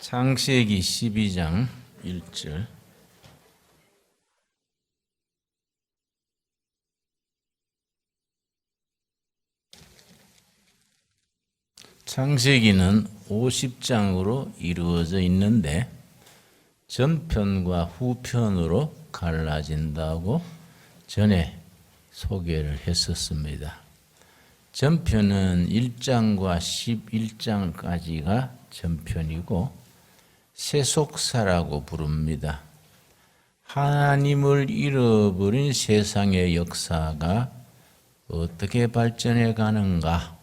창세기 12장 1절. 창세기는 50장으로 이루어져 있는데 전편과 후편으로 갈라진다고 전에 소개를 했었습니다. 전편은 1장과 11장까지가 전편이고 세속사라고 부릅니다. 하나님을 잃어버린 세상의 역사가 어떻게 발전해 가는가?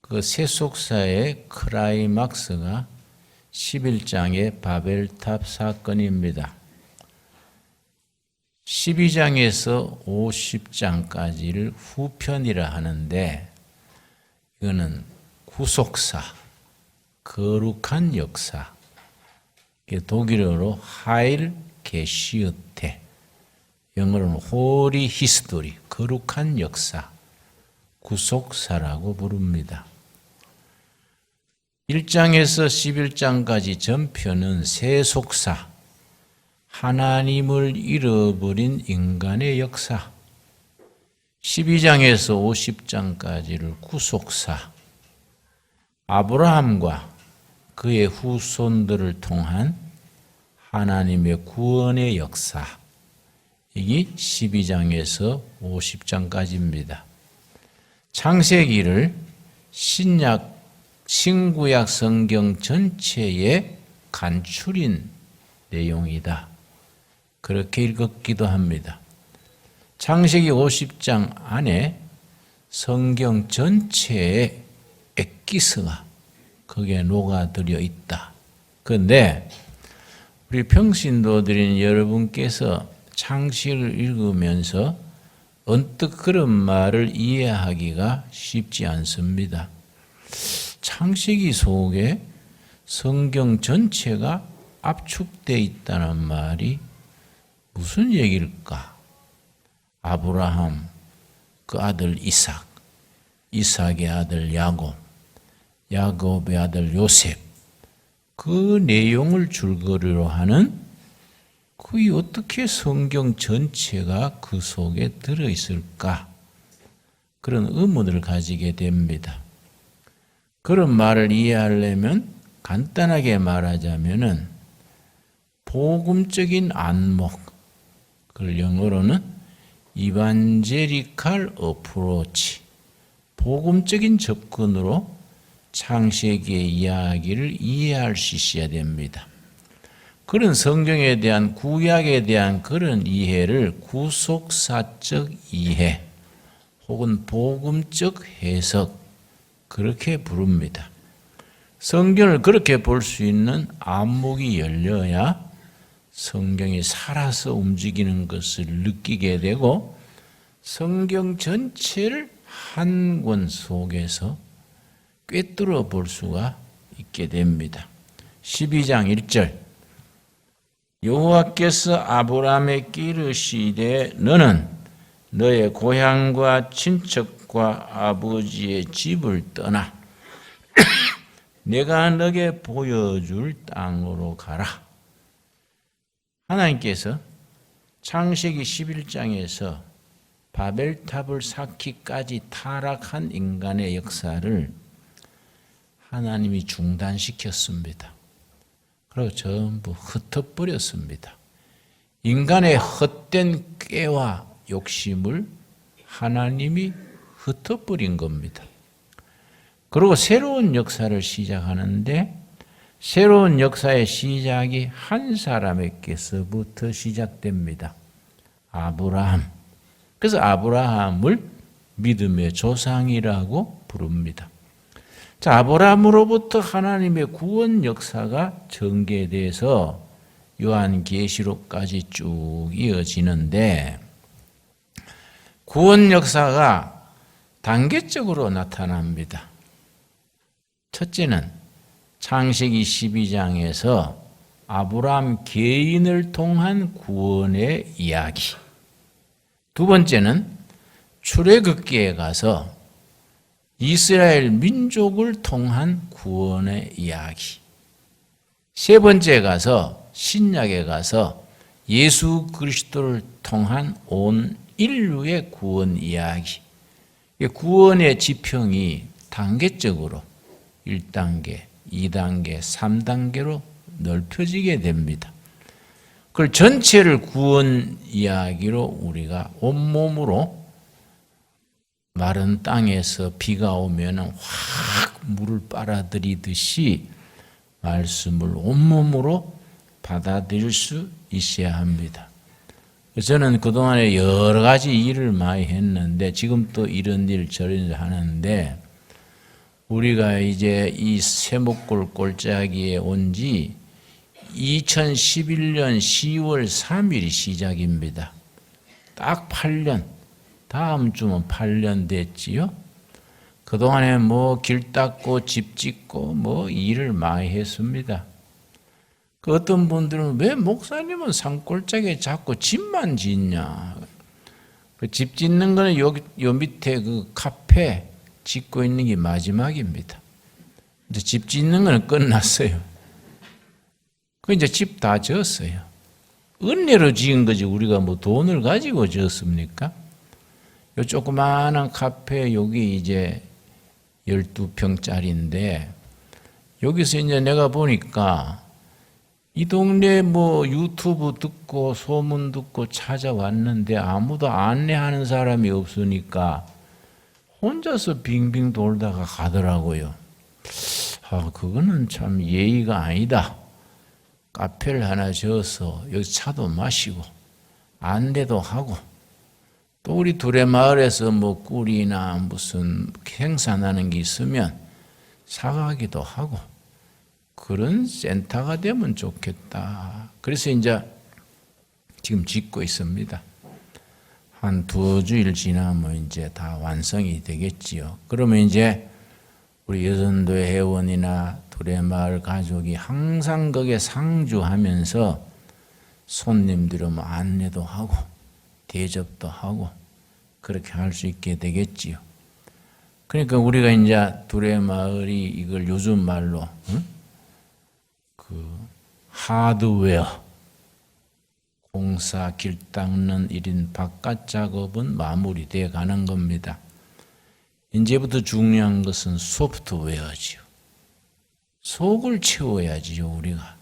그 세속사의 클라이막스가 11장의 바벨탑 사건입니다. 12장에서 50장까지를 후편이라 하는데 이거는 구속사, 거룩한 역사, 독일어로 하일 게시어테, 영어로는 홀리 히스토리, 거룩한 역사, 구속사라고 부릅니다. 1장에서 11장까지 전편은 세속사, 하나님을 잃어버린 인간의 역사, 12장에서 50장까지를 구속사, 아브라함과 그의 후손들을 통한 하나님의 구원의 역사, 이게 12장에서 50장까지입니다. 창세기를 신구약 성경 전체의 간추린 내용이다, 그렇게 읽었기도 합니다. 창세기 50장 안에 성경 전체의 엑기스가 거기에 녹아들어 있다. 그런데 우리 평신도들인 여러분께서 창세기를 읽으면서 언뜻 그런 말을 이해하기가 쉽지 않습니다. 창세기 속에 성경 전체가 압축되어 있다는 말이 무슨 얘기일까? 아브라함, 그 아들 이삭, 이삭의 아들 야곱, 야곱의 아들 요셉, 그 내용을 줄거리로 하는, 그게 어떻게 성경 전체가 그 속에 들어있을까? 그런 의문을 가지게 됩니다. 그런 말을 이해하려면 간단하게 말하자면은 복음적인 안목, 그걸 영어로는 이반제리칼 어프로치, 복음적인 접근으로 창세기의 이야기를 이해할 수 있어야 됩니다. 그런 성경에 대한, 구약에 대한 그런 이해를 구속사적 이해 혹은 복음적 해석, 그렇게 부릅니다. 성경을 그렇게 볼 수 있는 안목이 열려야 성경이 살아서 움직이는 것을 느끼게 되고 성경 전체를 한 권 속에서 꿰뚫어 볼 수가 있게 됩니다. 12장 1절, 여호와께서 아브라함에게 이르시되 너는 너의 고향과 친척과 아버지의 집을 떠나 내가 너에게 보여줄 땅으로 가라. 하나님께서 창세기 11장에서 바벨탑을 쌓기까지 타락한 인간의 역사를 하나님이 중단시켰습니다. 그리고 전부 흩어버렸습니다. 인간의 헛된 꾀와 욕심을 하나님이 흩어버린 겁니다. 그리고 새로운 역사를 시작하는데 새로운 역사의 시작이 한 사람에게서부터 시작됩니다. 아브라함. 그래서 아브라함을 믿음의 조상이라고 부릅니다. 자, 아브라함으로부터 하나님의 구원 역사가 전개돼서 요한계시록까지 쭉 이어지는데 구원 역사가 단계적으로 나타납니다. 첫째는 창세기 12장에서 아브라함 개인을 통한 구원의 이야기. 두 번째는 출애굽기에 가서 이스라엘 민족을 통한 구원의 이야기. 세 번째 가서 신약에 가서 예수 그리스도를 통한 온 인류의 구원 이야기. 구원의 지평이 단계적으로 1단계, 2단계, 3단계로 넓혀지게 됩니다. 그걸 전체를 구원 이야기로 우리가 온몸으로 마른 땅에서 비가 오면 확 물을 빨아들이듯이 말씀을 온몸으로 받아들일 수 있어야 합니다. 저는 그동안에 여러 가지 일을 많이 했는데 지금 또 이런 일 저런 일 하는데 우리가 이제 이 세목골 골짜기에 온 지 2011년 10월 3일이 시작입니다. 딱 8년, 다음 주면 8년 됐지요. 그동안에 뭐 길 닦고 집 짓고 뭐 일을 많이 했습니다. 그 어떤 분들은 왜 목사님은 산골짜기에 자꾸 집만 짓냐. 그 집 짓는 거는 요 밑에 그 카페 짓고 있는 게 마지막입니다. 근데 집 짓는 거는 끝났어요. 그 이제 집 다 지었어요. 은혜로 지은 거지 우리가 뭐 돈을 가지고 지었습니까? 요 조그마한 카페 여기 이제 12평짜리인데 여기서 이제 내가 보니까 이 동네 뭐 유튜브 듣고 소문 듣고 찾아왔는데 아무도 안내하는 사람이 없으니까 혼자서 빙빙 돌다가 가더라고요. 그거는 참 예의가 아니다. 카페를 하나 지어서 여기 차도 마시고 안내도 하고 또 우리 두레마을에서 뭐 꿀이나 무슨 행사나는 게 있으면 사가기도 하고 그런 센터가 되면 좋겠다. 그래서 이제 지금 짓고 있습니다. 한 2주일 지나면 이제 다 완성이 되겠지요. 그러면 이제 우리 여전도의 회원이나 두레마을 가족이 항상 거기에 상주하면서 손님들 오면 안내도 하고 대접도 하고 그렇게 할 수 있게 되겠지요. 그러니까 우리가 이제 두레마을이 이걸 요즘 말로 그 하드웨어 공사 길 닦는 1인 바깥 작업은 마무리되어 가는 겁니다. 이제부터 중요한 것은 소프트웨어지요. 속을 채워야지요, 우리가.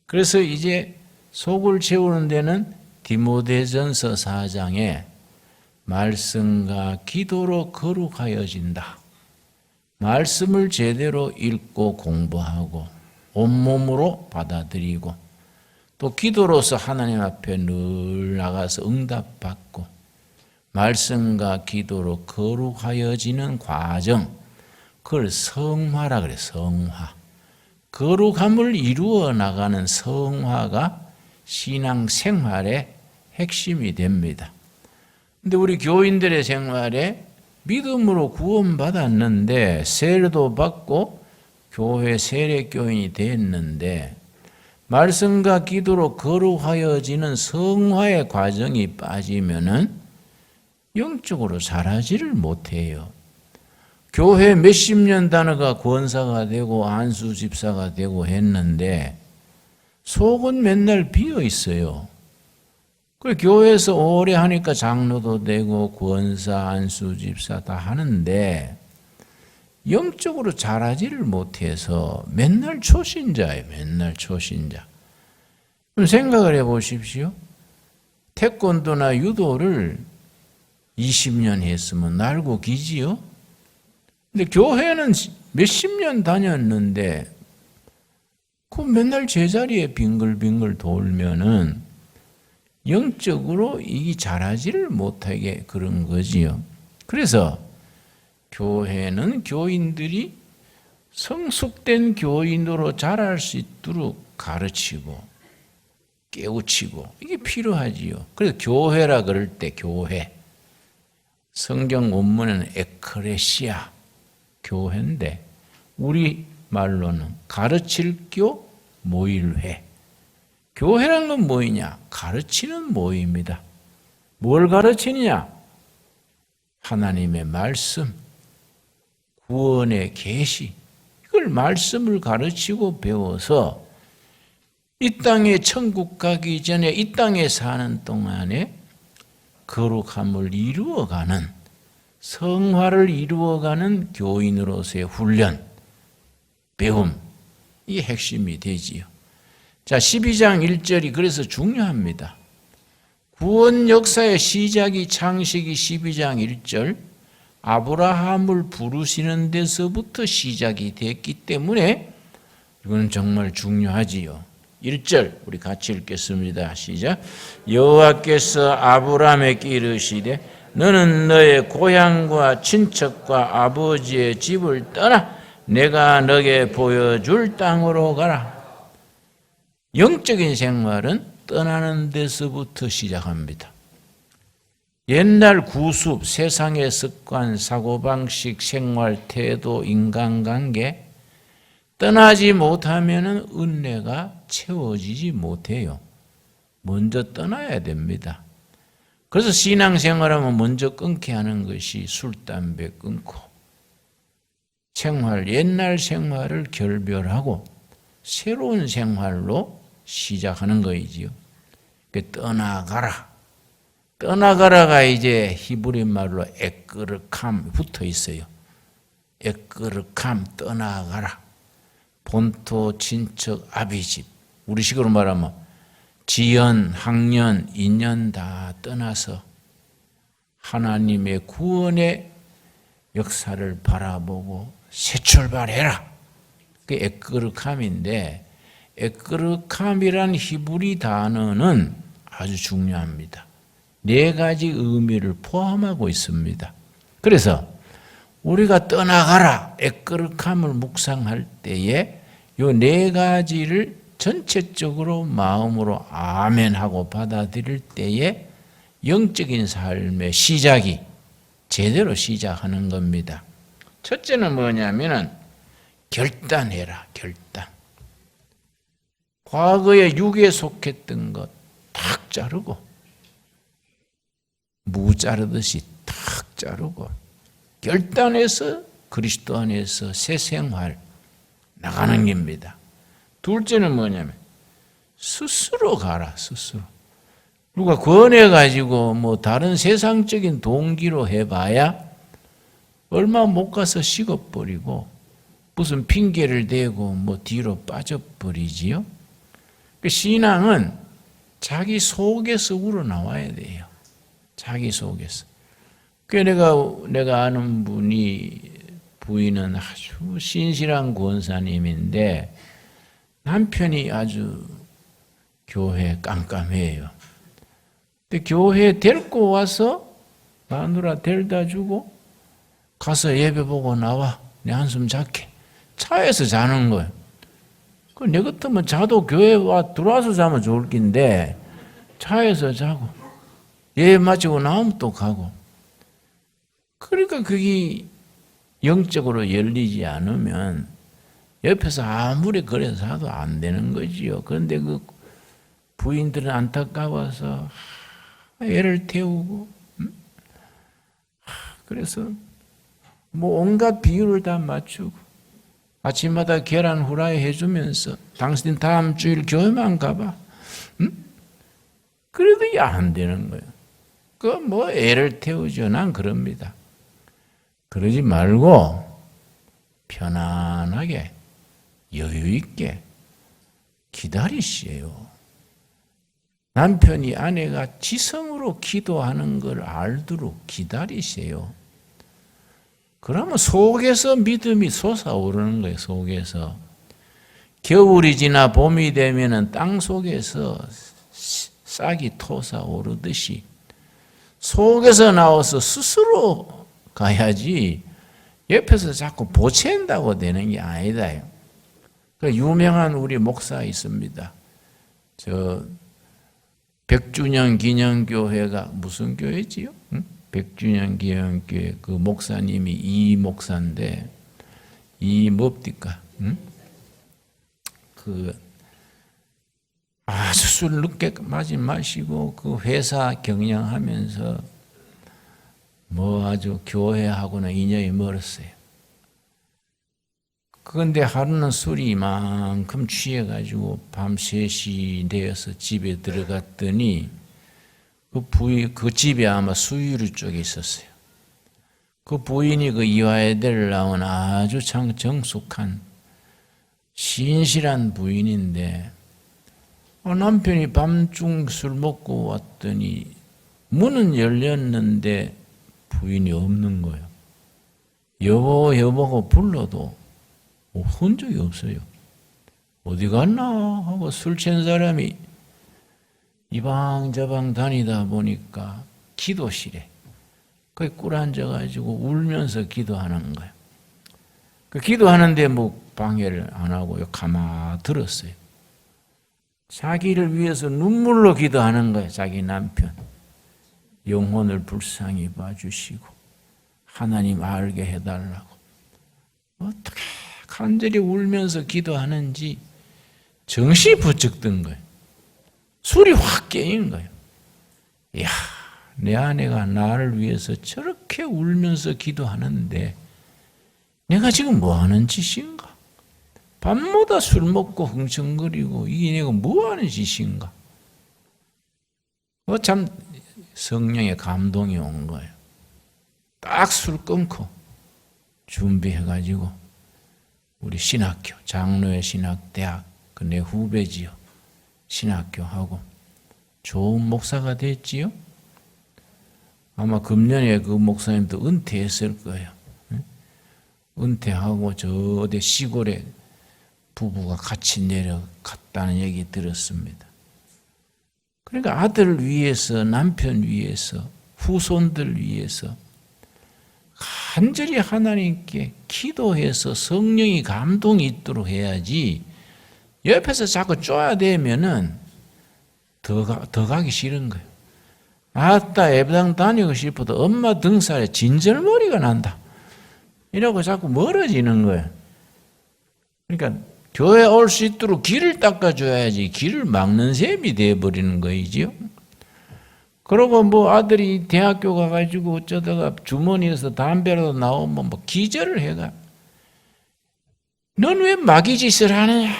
그래서 이제 속을 채우는 데는 디모데전서 4장에 말씀과 기도로 거룩하여진다. 말씀을 제대로 읽고 공부하고 온몸으로 받아들이고 또 기도로서 하나님 앞에 늘 나가서 응답받고 말씀과 기도로 거룩하여지는 과정, 그걸 성화라 그래, 성화. 거룩함을 이루어 나가는 성화가 신앙 생활의 핵심이 됩니다. 근데 우리 교인들의 생활에 믿음으로 구원받았는데 세례도 받고 교회 세례교인이 됐는데 말씀과 기도로 거룩하여지는 성화의 과정이 빠지면은 영적으로 자라지를 못해요. 교회 몇십 년 다니가 권사가 되고 안수 집사가 되고 했는데 속은 맨날 비어 있어요. 그 교회에서 오래 하니까 장로도 되고 권사, 안수 집사 다 하는데 영적으로 자라지를 못해서 맨날 초신자예요. 맨날 초신자. 그럼 생각을 해보십시오. 태권도나 유도를 20년 했으면 날고 기지요. 근데 교회는 몇십 년 다녔는데 그 맨날 제자리에 빙글빙글 돌면은 영적으로 이게 자라지를 못하게 그런 거지요. 그래서 교회는 교인들이 성숙된 교인으로 자랄 수 있도록 가르치고 깨우치고 이게 필요하지요. 그래서 교회라 그럴 때 교회. 성경 원문에는 에크레시아, 교회인데 우리 말로는 가르칠 교 모일회. 교회란 건 뭐이냐? 가르치는 모임이다. 뭘 가르치느냐? 하나님의 말씀, 구원의 계시. 이걸 말씀을 가르치고 배워서 이 땅에 천국 가기 전에 이 땅에 사는 동안에 거룩함을 이루어가는, 성화를 이루어가는 교인으로서의 훈련, 배움, 이게 핵심이 되지요. 자, 12장 1절이 그래서 중요합니다. 구원 역사의 시작이 창세기 12장 1절, 아브라함을 부르시는 데서부터 시작이 됐기 때문에 이건 정말 중요하지요. 1절 우리 같이 읽겠습니다. 시작. 여호와께서 아브라함에게 이르시되 너는 너의 고향과 친척과 아버지의 집을 떠나 내가 너에게 보여줄 땅으로 가라. 영적인 생활은 떠나는 데서부터 시작합니다. 옛날 구습, 세상의 습관, 사고방식, 생활, 태도, 인간관계 떠나지 못하면 은혜가 채워지지 못해요. 먼저 떠나야 됩니다. 그래서 신앙생활하면 먼저 끊게 하는 것이 술, 담배 끊고 생활, 옛날 생활을 결별하고 새로운 생활로 시작하는 거이지요. 떠나가라. 떠나가라가 이제 히브리 말로 에끄르캄 붙어 있어요. 에끄르캄, 떠나가라. 본토, 친척, 아비집. 우리식으로 말하면 지연, 학년, 인연 다 떠나서 하나님의 구원의 역사를 바라보고 새 출발해라. 그게 에끄르캄인데, 에끄르캄이란 히브리 단어는 아주 중요합니다. 4가지 의미를 포함하고 있습니다. 그래서 우리가 떠나가라, 에끄르캄을 묵상할 때에 이 4가지를 전체적으로 마음으로 아멘하고 받아들일 때에 영적인 삶의 시작이 제대로 시작하는 겁니다. 첫째는 뭐냐면은 결단해라, 결단. 과거에 육에 속했던 것 탁 자르고, 무 자르듯이 탁 자르고, 결단해서 그리스도 안에서 새 생활 나가는 겁니다. 둘째는 뭐냐면 스스로 가라, 스스로. 누가 권해가지고 뭐 다른 세상적인 동기로 해봐야 얼마 못 가서 식어버리고 무슨 핑계를 대고 뭐 뒤로 빠져버리지요. 그 신앙은 자기 속에서 우러나와야 돼요. 자기 속에서. 그 내가 아는 분이, 부인은 아주 신실한 권사님인데 남편이 아주 교회 깜깜해요. 근데 교회 데리고 와서 마누라 데려다 주고 가서 예배 보고 나와, 내 한숨 자게. 차에서 자는 거예요. 내 같으면 자도 교회 와 들어와서 자면 좋을 낀데 차에서 자고 예배 마치고 나오면 또 가고. 그러니까 그게 영적으로 열리지 않으면 옆에서 아무리 그래서 자도 안 되는 거지요. 그런데 그 부인들은 안타까워서 애를 태우고, 그래서 뭐 온갖 비유를 다 맞추고 아침마다 계란 후라이 해주면서 당신 다음 주일 교회만 가봐. 그래도 안 되는 거예요. 그 뭐 애를 태우죠. 난 그럽니다. 그러지 말고 편안하게 여유 있게 기다리시에요. 남편이 아내가 지성으로 기도하는 걸 알도록 기다리세요. 그러면 속에서 믿음이 솟아오르는 거예요. 속에서. 겨울이 지나 봄이 되면은 땅 속에서 싹이 솟아오르듯이 속에서 나와서 스스로 가야지 옆에서 자꾸 보챈다고 되는 게 아니다. 그 유명한 우리 목사 있습니다. 저 100주년 기념교회가 무슨 교회지요? 100주년 기념교회 그 목사님이 이 목사인데, 이 뭡니까? 그 아주 술 늦게 마시고 그 회사 경영하면서 뭐 아주 교회하고는 인연이 멀었어요. 그런데 하루는 술이 이만큼 취해가지고 밤 3시 되어서 집에 들어갔더니 그 집에 아마 수유리 쪽에 있었어요. 그 부인이 그 이화여대를 나온 아주 참 정숙한 신실한 부인인데 남편이 밤중 술 먹고 왔더니 문은 열렸는데 부인이 없는 거예요. 여보 여보고 불러도 흔적이 없어요. 어디 갔나 하고 술 취한 사람이 이 방 저 방 다니다 보니까 기도실에 거기 꿇 앉아가지고 울면서 기도하는 거예요. 그 기도하는데 뭐 방해를 안 하고요. 가만 들었어요. 자기를 위해서 눈물로 기도하는 거예요. 자기 남편. 영혼을 불쌍히 봐주시고 하나님 알게 해달라고. 어떻게 간절히 울면서 기도하는지 정신이 부쩍 든 거예요. 술이 확 깨인 거예요. 이야, 내 아내가 나를 위해서 저렇게 울면서 기도하는데 내가 지금 뭐 하는 짓인가? 밤마다 술 먹고 흥청거리고 이게 내가 뭐 하는 짓인가? 참 성령의 감동이 온 거예요. 딱 술 끊고 준비해가지고 우리 신학교, 장로의 신학대학, 그 내 후배지요. 신학교하고 좋은 목사가 됐지요. 아마 금년에 그 목사님도 은퇴했을 거예요. 은퇴하고 저 어디 시골에 부부가 같이 내려갔다는 얘기 들었습니다. 그러니까 아들 위해서, 남편 위해서, 후손들 위해서 간절히 하나님께 기도해서 성령이 감동이 있도록 해야지 옆에서 자꾸 쪼아대면은 더 가기 싫은 거예요. 아따 예배당 다니고 싶어도 엄마 등살에 진절머리가 난다. 이러고 자꾸 멀어지는 거예요. 그러니까 교회 올 수 있도록 길을 닦아줘야지 길을 막는 셈이 돼버리는 거이지요. 그러고 뭐 아들이 대학교 가가지고 어쩌다가 주머니에서 담배라도 나오면 뭐 기절을 해가. 넌 왜 마귀 짓을 하느냐?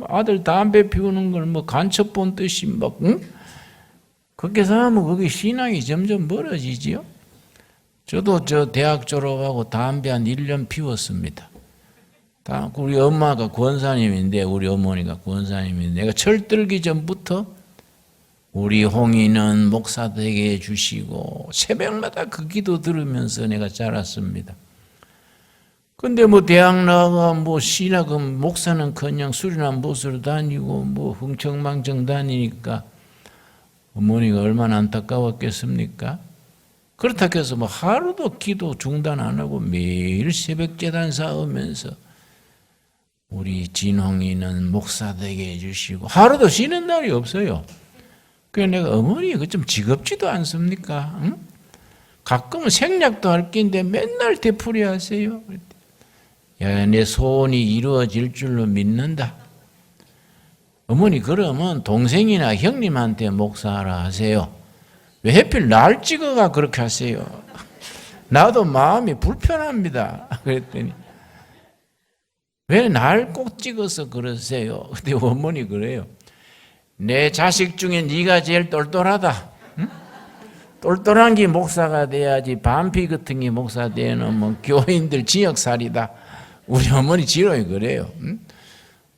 아들 담배 피우는 걸 뭐 간첩 본 듯이 막, 응? 그렇게 하면 거기 신앙이 점점 멀어지지요. 저도 저 대학 졸업하고 담배 한 1년 피웠습니다. 우리 엄마가 권사님인데 우리 어머니가 권사님인데 내가 철들기 전부터 우리 홍이는 목사 되게 해주시고 새벽마다 그 기도 들으면서 내가 자랐습니다. 근데 뭐 대학 나가 뭐 신학은 목사는 그냥 술이나 못으로 다니고 뭐 흥청망청 다니니까 어머니가 얼마나 안타까웠겠습니까? 그렇다고 해서 뭐 하루도 기도 중단 안 하고 매일 새벽 제단 쌓으면서 우리 진홍이는 목사 되게 해주시고 하루도 쉬는 날이 없어요. 그래서 내가 어머니 그거 좀 지겹지도 않습니까? 응? 가끔은 생략도 할 낀데 맨날 되풀이 하세요. 야, 내 소원이 이루어질 줄로 믿는다. 어머니 그러면 동생이나 형님한테 목사하라 하세요. 왜 하필 날 찍어가 그렇게 하세요? 나도 마음이 불편합니다. 그랬더니 왜 날 꼭 찍어서 그러세요? 근데 어머니 그래요. 내 자식 중에 네가 제일 똘똘하다. 응? 똘똘한 게 목사가 돼야지 반피 같은 게 목사 되는 뭐 교인들 지역살이다. 우리 어머니 지로에 그래요. 응?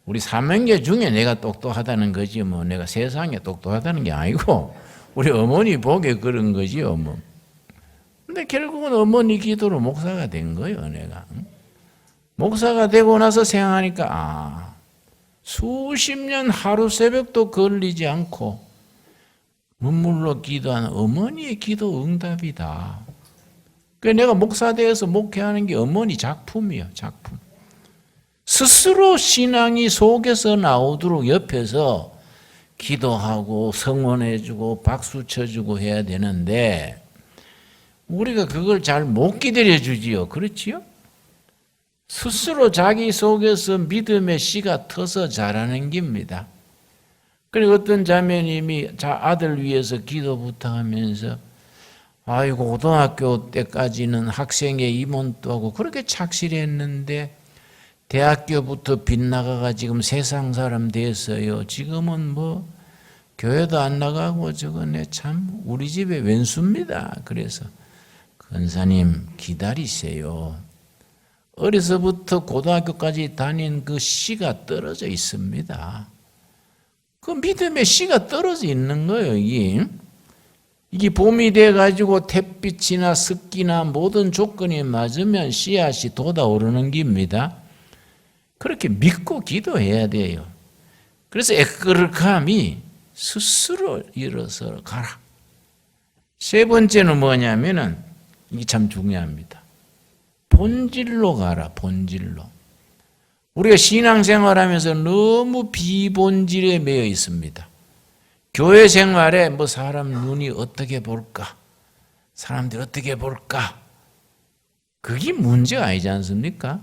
우리 삼형제 중에 내가 똑똑하다는 거지 뭐 내가 세상에 똑똑하다는 게 아니고 우리 어머니 보기에 그런 거지요 뭐. 근데 결국은 어머니 기도로 목사가 된 거예요 내가. 응? 목사가 되고 나서 생각하니까 수십 년 하루 새벽도 걸리지 않고 눈물로 기도하는 어머니의 기도 응답이다. 그래서 내가 목사 되어서 목회하는 게 어머니 작품이에요. 작품. 스스로 신앙이 속에서 나오도록 옆에서 기도하고 성원해주고 박수 쳐주고 해야 되는데 우리가 그걸 잘 못 기다려주지요. 그렇지요? 스스로 자기 속에서 믿음의 씨가 터서 자라는 겁니다. 그리고 어떤 자매님이 아들 위해서 기도 부탁하면서 아이고 고등학교 때까지는 학생의 임원도 하고 그렇게 착실했는데 대학교부터 빗나가가 지금 세상 사람 됐어요. 지금은 뭐 교회도 안 나가고 저거네 참 우리 집에 왼수입니다. 그래서 권사님 기다리세요. 어려서부터 고등학교까지 다닌 그 씨가 떨어져 있습니다. 그 믿음의 씨가 떨어져 있는 거예요. 이게 봄이 돼가지고 햇빛이나 습기나 모든 조건이 맞으면 씨앗이 돋아오르는 겁니다. 그렇게 믿고 기도해야 돼요. 그래서 애끄르감이 스스로 일어서 가라. 세 번째는 뭐냐면은 이게 참 중요합니다. 본질로 가라. 본질로. 우리가 신앙생활하면서 너무 비본질에 매여 있습니다. 교회 생활에 뭐 사람 눈이 어떻게 볼까? 사람들이 어떻게 볼까? 그게 문제가 아니지 않습니까?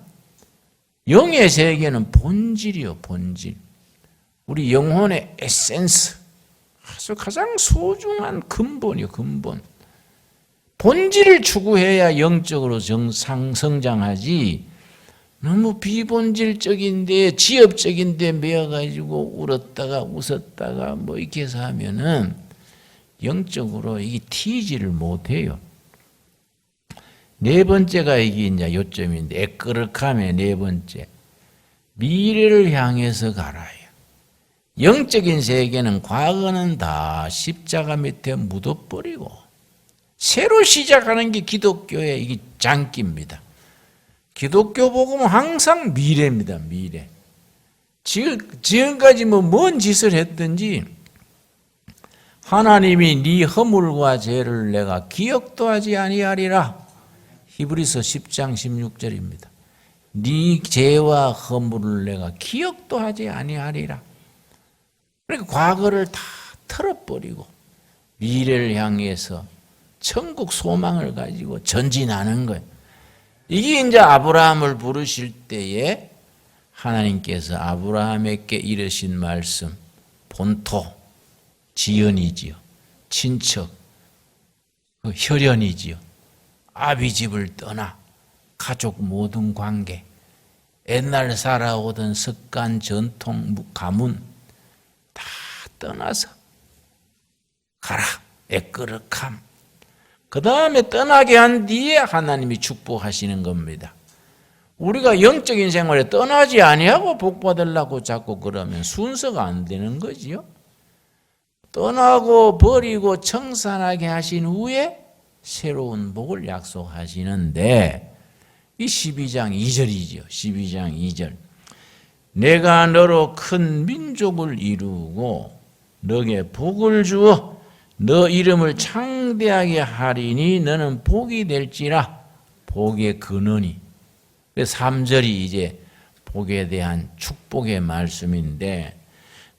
영의 세계는 본질이요, 본질. 우리 영혼의 에센스. 아주 가장 소중한 근본이요, 근본. 본질을 추구해야 영적으로 성장하지, 너무 비본질적인데, 지엽적인데 매여가지고 울었다가 웃었다가 뭐 이렇게 해서 하면은 영적으로 이게 튀지를 못해요. 네 번째가 이게 이제 요점인데, 애끄르감의 네 번째. 미래를 향해서 가라요. 영적인 세계는 과거는 다 십자가 밑에 묻어버리고, 새로 시작하는 게 기독교의 이게 장기입니다. 기독교 복음은 항상 미래입니다, 미래. 지금까지 뭔 짓을 했든지, 하나님이 네 허물과 죄를 내가 기억도 하지 아니하리라. 히브리서 10장 16절입니다. 네 죄와 허물을 내가 기억도 하지 아니하리라. 그러니까 과거를 다 털어버리고 미래를 향해서 천국 소망을 가지고 전진하는 거예요. 이게 이제 아브라함을 부르실 때에 하나님께서 아브라함에게 이르신 말씀, 본토, 지연이지요. 친척, 혈연이지요. 아비 집을 떠나 가족 모든 관계, 옛날 살아오던 습관, 전통, 가문 다 떠나서 가라. 애끄르감. 그 다음에 떠나게 한 뒤에 하나님이 축복하시는 겁니다. 우리가 영적인 생활에 떠나지 아니하고 복 받으려고 자꾸 그러면 순서가 안 되는 거지요. 떠나고 버리고 청산하게 하신 후에 새로운 복을 약속하시는데, 이 12장 2절이죠. 12장 2절. 내가 너로 큰 민족을 이루고 너에게 복을 주어 너 이름을 창대하게 하리니 너는 복이 될지라. 복의 근원이. 3절이 이제 복에 대한 축복의 말씀인데,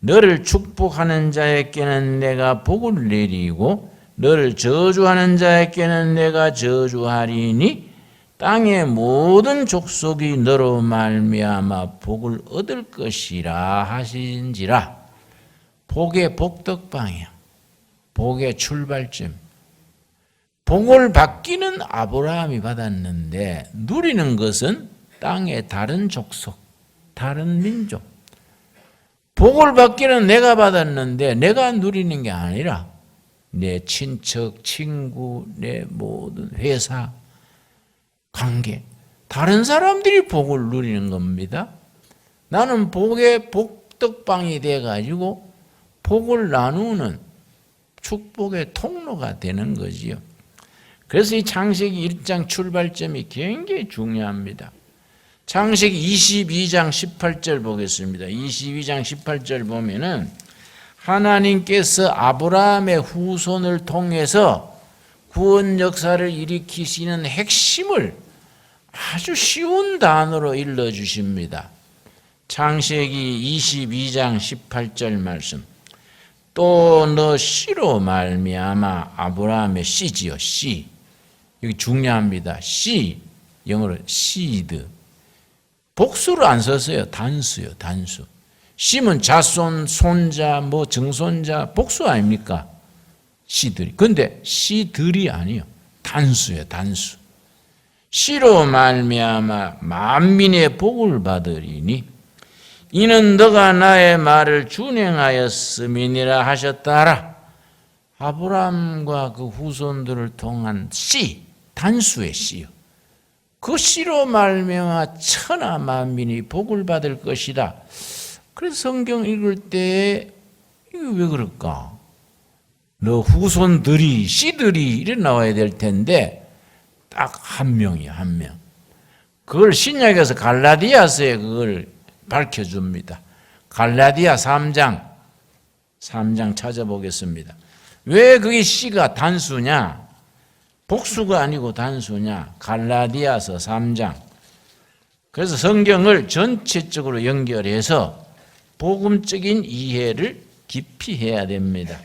너를 축복하는 자에게는 내가 복을 내리고 너를 저주하는 자에게는 내가 저주하리니 땅의 모든 족속이 너로 말미암아 복을 얻을 것이라 하신지라. 복의 복덕방이야. 복의 출발점. 복을 받기는 아브라함이 받았는데 누리는 것은 땅의 다른 족속, 다른 민족. 복을 받기는 내가 받았는데 내가 누리는 게 아니라 내 친척, 친구, 내 모든 회사, 관계, 다른 사람들이 복을 누리는 겁니다. 나는 복의 복덕방이 돼가지고 복을 나누는 축복의 통로가 되는 거지요. 그래서 이 창세기 1장 출발점이 굉장히 중요합니다. 창세기 22장 18절 보겠습니다. 22장 18절 보면은 하나님께서 아브라함의 후손을 통해서 구원 역사를 일으키시는 핵심을 아주 쉬운 단어로 일러주십니다. 창세기 22장 18절 말씀. 또 너 씨로 말미암아, 아브라함의 씨지요, 씨. 여기 중요합니다. 씨, 영어로 seed. 복수를 안 썼어요. 단수요, 단수. 씨는 자손, 손자, 뭐 증손자, 복수 아닙니까? 씨들이. 근데 씨들이 아니요. 단수예요, 단수. 씨로 말미암아 만민의 복을 받으리니 이는 너가 나의 말을 준행하였음이니라 하셨다라. 아브라함과 그 후손들을 통한 씨, 단수의 씨요. 그 씨로 말미암아 천하 만민이 복을 받을 것이다. 그래서 성경 읽을 때 이게 왜 그럴까? 너 후손들이 씨들이 이래 나와야 될 텐데 딱 한 명이야, 한 명. 그걸 신약에서 갈라디아서에 그걸 밝혀줍니다. 갈라디아 3장 찾아보겠습니다. 왜 그게 씨가 단수냐? 복수가 아니고 단수냐? 갈라디아서 3장. 그래서 성경을 전체적으로 연결해서 복음적인 이해를 깊이 해야 됩니다.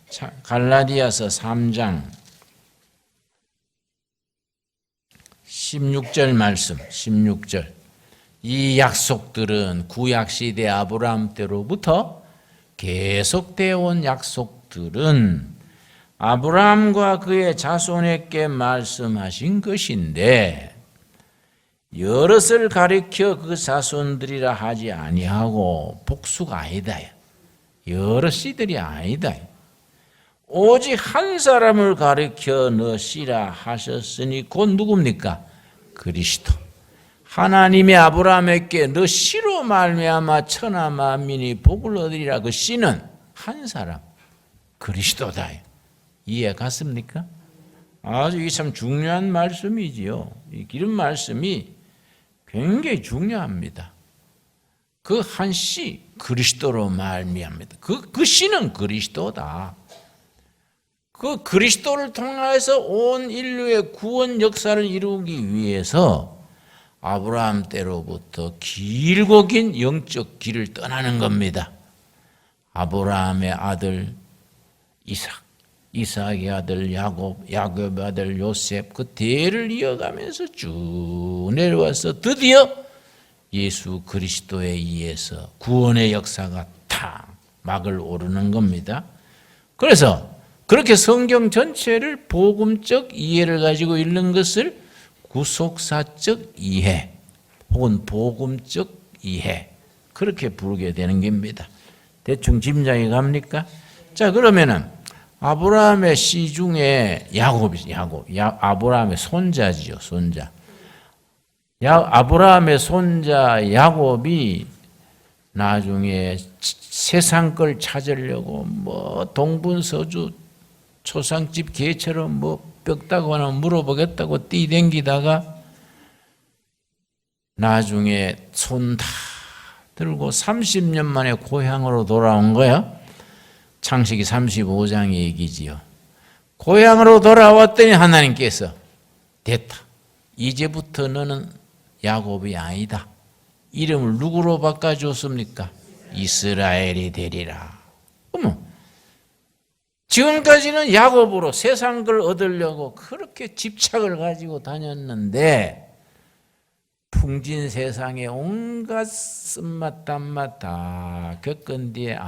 자, 갈라디아서 3장 16절 말씀, 16절. 이 약속들은 구약시대 아브라함 때로부터 계속되어 온 약속들은 아브라함과 그의 자손에게 말씀하신 것인데 여럿을 가리켜 그 자손들이라 하지 아니하고 복수가 아니다. 여러 씨들이 아니다. 오직 한 사람을 가리켜 너 씨라 하셨으니 곧 누굽니까? 그리스도. 하나님의 아브라함에게 너 씨로 말미암아 천하 만민이 복을 얻으리라. 그 씨는 한 사람, 그리스도다. 이해 갔습니까? 아주 이게 참 중요한 말씀이지요. 이런 말씀이 굉장히 중요합니다. 그 한 씨, 그리스도로 말미암니다. 그 씨는 그리스도다. 그 그리스도를 통해서 온 인류의 구원 역사를 이루기 위해서 아브라함 때로부터 길고 긴 영적 길을 떠나는 겁니다. 아브라함의 아들 이삭, 이삭의 아들 야곱, 야곱의 아들 요셉, 그 대를 이어가면서 쭉 내려와서 드디어 예수 그리스도에 의해서 구원의 역사가 탁 막을 오르는 겁니다. 그래서 그렇게 성경 전체를 복음적 이해를 가지고 읽는 것을 구속사적 이해 혹은 복음적 이해 그렇게 부르게 되는 겁니다. 대충 짐작이 갑니까? 자, 그러면은 아브라함의 씨 중에 아브라함의 손자지요, 손자. 아브라함의 손자 야곱이 나중에 세상 걸 찾으려고 뭐 동분서주 초상집 개처럼 뭐 벽다거나 물어보겠다고 뛰댕기다가 나중에 손 다 들고 30년 만에 고향으로 돌아온 거야. 창세기 35장 얘기지요. 고향으로 돌아왔더니 하나님께서 됐다. 이제부터 너는 야곱이 아니다. 이름을 누구로 바꿔줬습니까? 이스라엘이 되리라. 어머, 지금까지는 야곱으로 세상 걸 얻으려고 그렇게 집착을 가지고 다녔는데 풍진 세상에 온갖 쓴맛 단맛 다 겪은 뒤에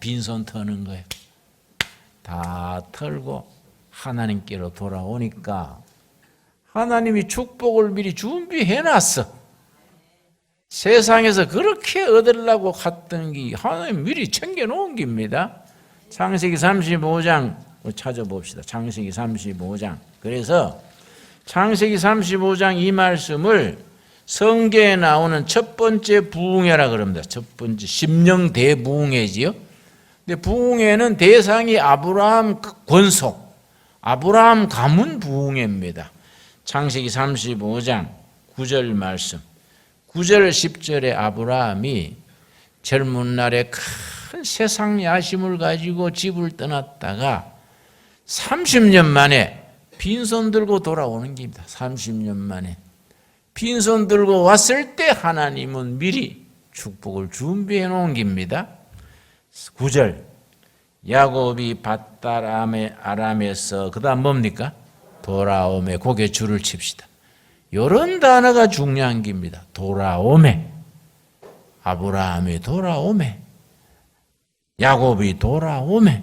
빈손 터는 거예요. 다 털고 하나님께로 돌아오니까 하나님이 축복을 미리 준비해놨어. 세상에서 그렇게 얻으려고 갔던 게 하나님 미리 챙겨놓은 겁니다. 창세기 35장 찾아봅시다. 창세기 35장. 그래서 창세기 35장 이 말씀을 성경에 나오는 첫 번째 부흥회라 그럽니다. 첫 번째 심령 대부흥회지요. 근데 부흥회는 대상이 아브라함 권속, 아브라함 가문 부흥회입니다. 창세기 35장 9절 말씀. 9절 10절에 아브라함이 젊은 날에 큰 세상 야심을 가지고 집을 떠났다가 30년 만에 빈손 들고 돌아오는 겁니다. 30년 만에. 빈손 들고 왔을 때 하나님은 미리 축복을 준비해 놓은 겁니다. 9절 야곱이 밧달 아람에서 그 다음 뭡니까? 돌아오매. 고개 줄을 칩시다. 이런 단어가 중요한 겁니다. 돌아오매. 아브라함이 돌아오매. 야곱이 돌아오매.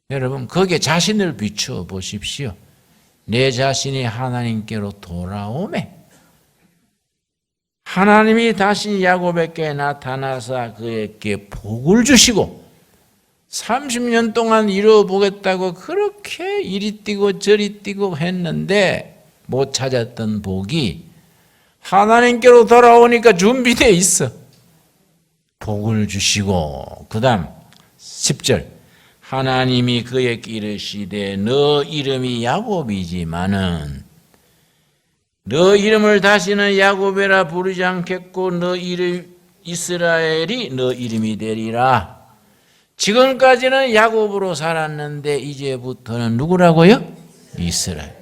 여러분 거기에 자신을 비추어 보십시오. 내 자신이 하나님께로 돌아오매 하나님이 다시 야곱에게 나타나서 그에게 복을 주시고 30년 동안 이루어보겠다고 그렇게 이리 뛰고 저리 뛰고 했는데 못 찾았던 복이 하나님께로 돌아오니까 준비되어 있어. 복을 주시고 그 다음 10절 하나님이 그에게 이르시되 너 이름이 야곱이지만은 너 이름을 다시는 야곱이라 부르지 않겠고 너 이름 이스라엘이 너 이름이 되리라. 지금까지는 야곱으로 살았는데 이제부터는 누구라고요? 이스라엘.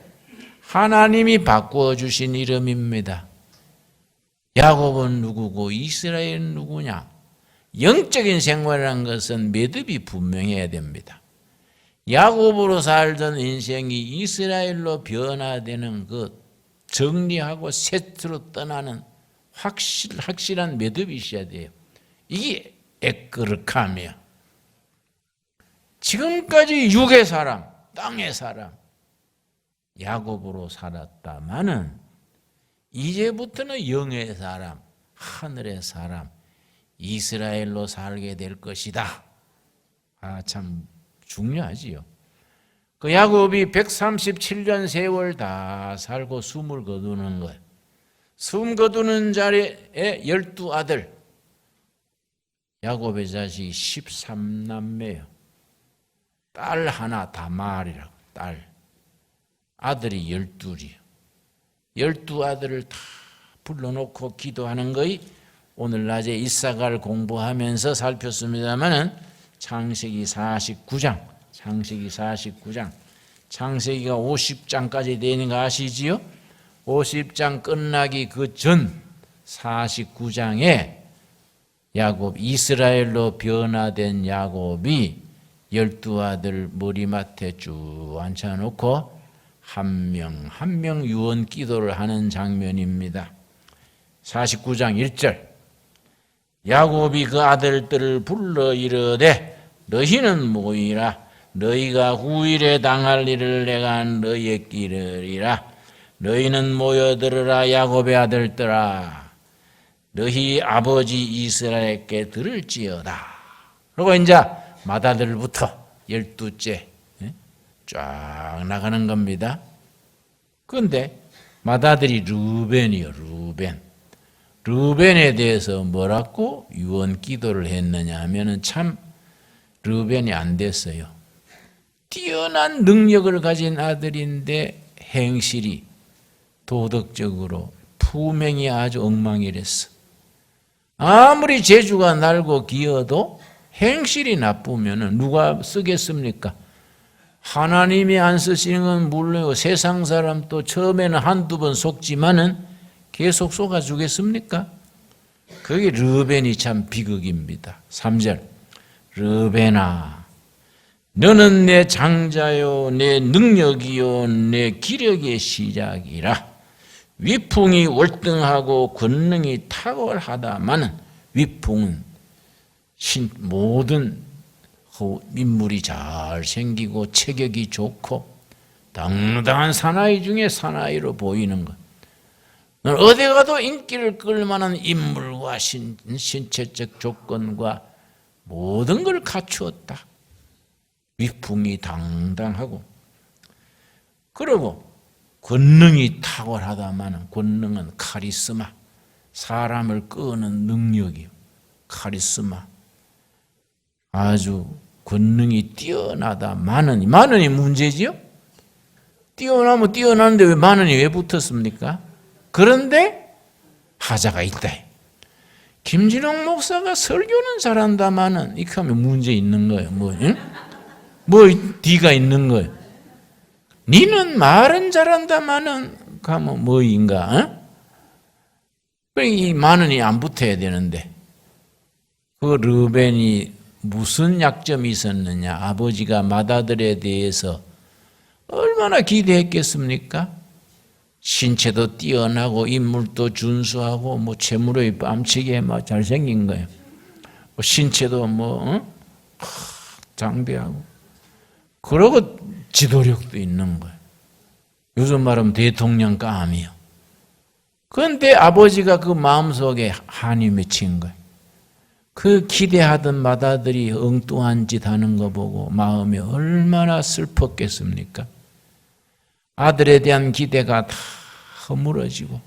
하나님이 바꾸어 주신 이름입니다. 야곱은 누구고 이스라엘은 누구냐? 영적인 생활이라는 것은 매듭이 분명해야 됩니다. 야곱으로 살던 인생이 이스라엘로 변화되는 것 정리하고 셋으로 떠나는 확실한 매듭이 있어야 돼요. 이게 애끄르카며 지금까지 육의 사람, 땅의 사람, 야곱으로 살았다마는 이제부터는 영의 사람, 하늘의 사람, 이스라엘로 살게 될 것이다. 참 중요하지요. 그 야곱이 137년 세월 다 살고 숨을 거두는 거예요. 숨 거두는 자리에 12아들, 야곱의 자식이 13남매예요. 딸 하나 다말이라고, 딸. 아들이 12이에요. 12아들을 다 불러놓고 기도하는 거이 오늘 낮에 이사가를 공부하면서 살폈습니다마는 창세기 49장, 창세기가 50장까지 되는 거 아시지요? 50장 끝나기 그 전 49장에 야곱, 이스라엘로 변화된 야곱이 12아들 머리맡에 쭉 앉혀놓고 한 명 유언 기도를 하는 장면입니다. 49장 1절 야곱이 그 아들들을 불러 이르되 너희는 모이라 너희가 후일에 당할 일을 내가 너희에게 이르리라 너희는 모여들으라 야곱의 아들들아 너희 아버지 이스라엘께 들을지어다. 그리고 이제 맏아들부터 12째 쫙 나가는 겁니다. 그런데 맏아들이 루벤이요. 루벤에 대해서 뭐라고 유언 기도를 했느냐 하면은 참 루벤이 안 됐어요. 뛰어난 능력을 가진 아들인데 행실이 도덕적으로 품행이 아주 엉망이랬어. 아무리 재주가 날고 기어도 행실이 나쁘면은 누가 쓰겠습니까? 하나님이 안 쓰시는 건 물론이고 세상 사람 또 처음에는 한두 번 속지만은 계속 속아주겠습니까? 그게 르벤이 참 비극입니다. 3절 르벤아 너는 내 장자요 내 능력이요 내 기력의 시작이라 위풍이 월등하고 권능이 탁월하다마는 위풍은 모든 인물이 잘생기고 체격이 좋고 당당한 사나이 중에 사나이로 보이는 것. 넌 어디 가도 인기를 끌 만한 인물과 신체적 조건과 모든 걸 갖추었다. 위풍이 당당하고 그리고 권능이 탁월하다마는 권능은 카리스마, 사람을 끄는 능력이요. 카리스마 아주 권능이 뛰어나다마는 많으니 문제지요? 뛰어나면 뛰어나는데 왜 많으니 왜 붙었습니까? 그런데 하자가 있다. 김진홍 목사가 설교는 잘한다마는 이렇게 하면 문제 있는 거예요. 뭐 뒤가 있는 거예요. 니는 말은 잘한다마는 가면 뭐인가? 이 많으니 안 붙어야 되는데 그 르벤이 무슨 약점이 있었느냐? 아버지가 맏아들에 대해서 얼마나 기대했겠습니까? 신체도 뛰어나고 인물도 준수하고 뭐 재물의 뺨치게 막 잘생긴 거예요. 신체도 장대하고 그러고 지도력도 있는 거예요. 요즘 말하면 대통령감이요. 그런데 아버지가 그 마음속에 한이 맺힌 거예요. 그 기대하던 맏아들이 엉뚱한 짓 하는 거 보고 마음이 얼마나 슬펐겠습니까? 아들에 대한 기대가 다 허물어지고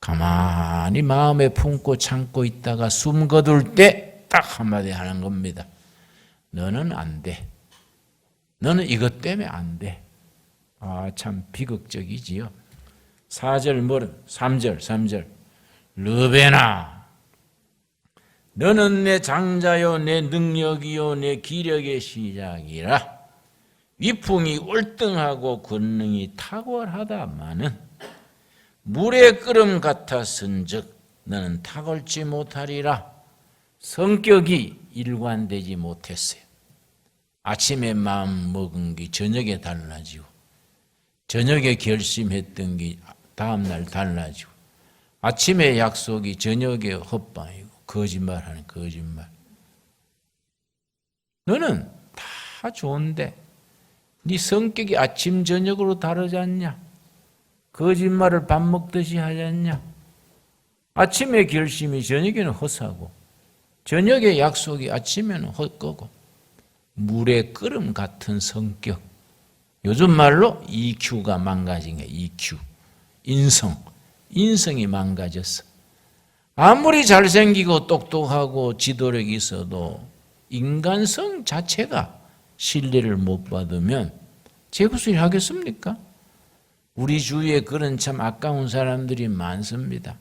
가만히 마음에 품고 참고 있다가 숨 거둘 때 딱 한마디 하는 겁니다. 너는 안 돼. 너는 이것 때문에 안 돼. 아, 참 비극적이지요. 3절. 르베나, 너는 내 장자요, 내 능력이요, 내 기력의 시작이라. 위풍이 월등하고 권능이 탁월하다마는 물의 끓음 같았은즉 너는 탁월치 못하리라. 성격이 일관되지 못했어요. 아침에 마음 먹은 게 저녁에 달라지고, 저녁에 결심했던 게 다음날 달라지고, 아침에 약속이 저녁에 헛방이고, 거짓말하는 거짓말. 너는 다 좋은데 네 성격이 아침 저녁으로 다르지 않냐? 거짓말을 밥 먹듯이 하지 않냐? 아침에 결심이 저녁에는 헛사고, 저녁에 약속이 아침에는 헛거고, 물의 끓음 같은 성격. 요즘 말로 EQ가 망가진 거예요. EQ. 인성이 망가졌어. 아무리 잘생기고 똑똑하고 지도력이 있어도 인간성 자체가 신뢰를 못 받으면 재구수를 하겠습니까? 우리 주위에 그런 참 아까운 사람들이 많습니다.